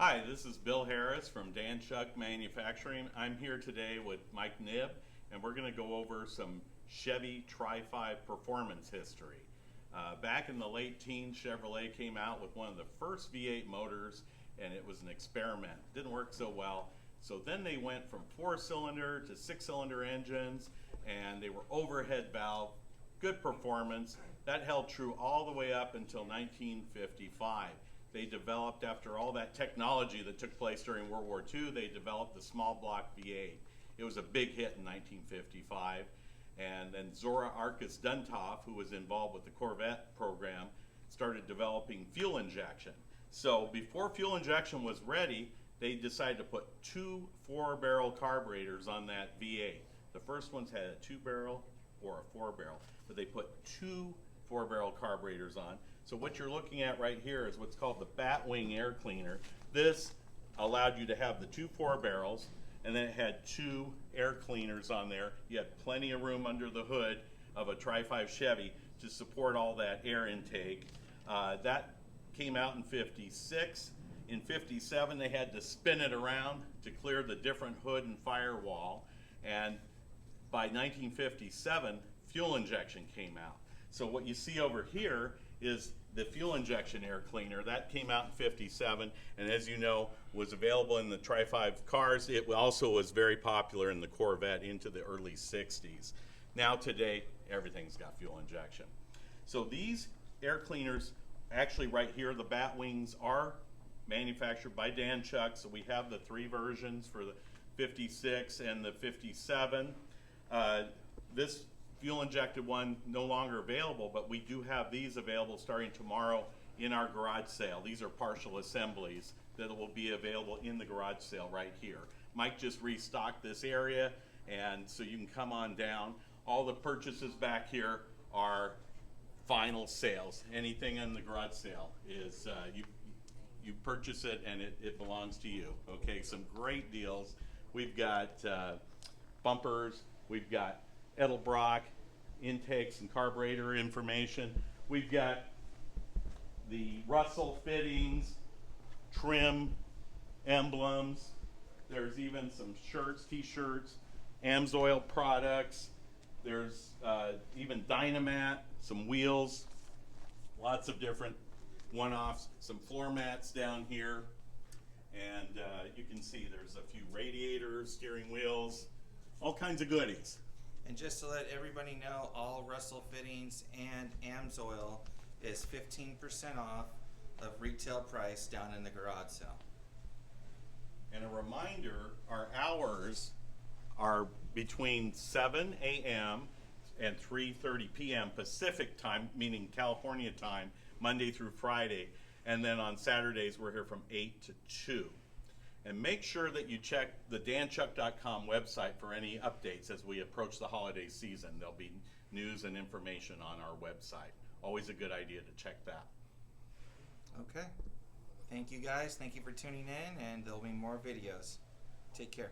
Hi, this is Bill Harris from Danchuk Manufacturing. I'm here today with Mike Nibb, and we're going to go over some Chevy Tri-5 performance history. Back in the late teens, Chevrolet came out with one of the first V8 motors, and it was an experiment. Didn't work so well. So then they went from 4-cylinder to 6-cylinder engines, and they were overhead valve, good performance. That held true all the way up until 1955. They developed, after all that technology that took place during World War II, they developed the small block V8. It was a big hit in 1955. And then Zora Arkus Duntov, who was involved with the Corvette program, started developing fuel injection. So before fuel injection was ready, they decided to put two 4-barrel carburetors on that V8. The first ones had a 2-barrel or a 4-barrel, but they put two 4-barrel carburetors on. So what you're looking at right here is what's called the Batwing air cleaner. This allowed you to have the two 4-barrels, and then it had two air cleaners on there. You had plenty of room under the hood of a Tri-5 Chevy to support all that air intake. That came out in 56. In 57, they had to spin it around to clear the different hood and firewall. And by 1957, fuel injection came out. So what you see over here is the fuel injection air cleaner. That came out in 57, and as you know, was available in the Tri-5 cars. It also was very popular in the Corvette into the early 60s. Now today, everything's got fuel injection. So these air cleaners, actually right here, the Batwings are manufactured by Danchuk, so we have the three versions for the 56 and the 57. This fuel injected one no longer available, but we do have these available starting tomorrow in our garage sale. These are partial assemblies that will be available in the garage sale right here. Mike just restocked this area, and so you can come on down. All the purchases back here are final sales. Anything in the garage sale is you purchase it and it belongs to you. Okay, some great deals. We've got bumpers, we've got Edelbrock intakes and carburetor information. We've got the Russell fittings, trim, emblems. There's even some shirts, t-shirts, Amsoil products. There's even Dynamat, some wheels, lots of different one-offs, some floor mats down here. And you can see there's a few radiators, steering wheels, all kinds of goodies. And just to let everybody know, all Russell fittings and Amsoil is 15% off of retail price down in the garage sale. And a reminder, our hours are between 7 a.m. and 3:30 p.m. Pacific time, meaning California time, Monday through Friday. And then on Saturdays, we're here from 8 to 2. And make sure that you check the danchuk.com website for any updates as we approach the holiday season. There'll be news and information on our website. Always a good idea to check that. Okay. Thank you guys. Thank you for tuning in, and there'll be more videos. Take care.